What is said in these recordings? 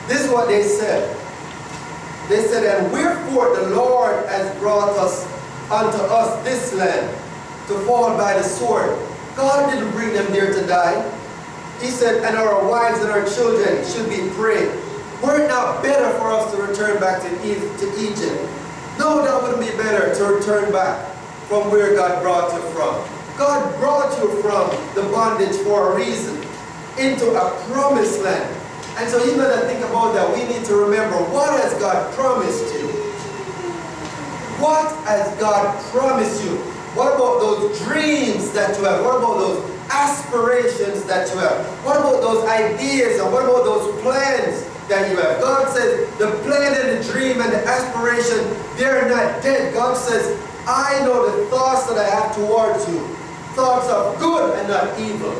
This is what they said. They said, and wherefore the Lord has brought us unto us this land to fall by the sword. God didn't bring them there to die. He said, and our wives and our children should be prey. Were it not better for us to return back to Egypt? No, that wouldn't be better to return back from where God brought you from. God brought you from the bondage for a reason into a promised land. And so you got to think about that. We need to remember, what has God promised you? What has God promised you? What about those dreams that you have? What about those aspirations that you have? What about those ideas and what about those plans that you have? God says the plan and the dream and the aspiration, they're not dead. God says, I know the thoughts that I have towards you. Thoughts of good and not evil.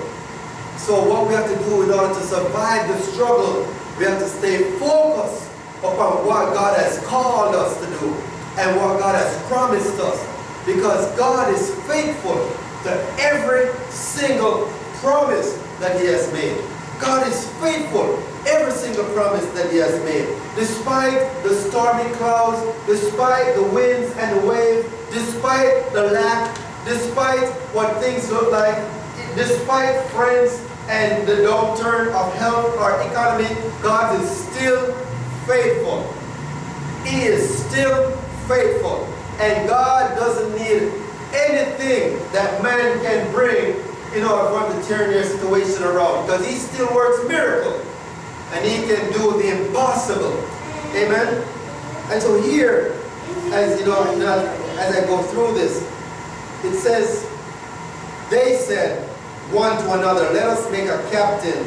So what we have to do in order to survive the struggle, we have to stay focused upon what God has called us to do and what God has promised us. Because God is faithful to every single promise that He has made. God is faithful every single promise that He has made. Despite the stormy clouds, despite the winds and the waves, despite the lack, despite what things look like, despite friends and the downturn of health or economy, God is still faithful. He is still faithful. And God doesn't need anything that man can bring in order for him to turn their situation around. Because He still works miracles. And He can do the impossible. Amen? And so here, as you know, as I go through this, it says, they said one to another, let us make a captain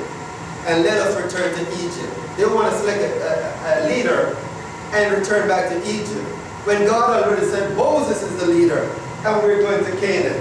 and let us return to Egypt. They want to select a leader and return back to Egypt. When God already said Moses is the leader and we're going to Canaan.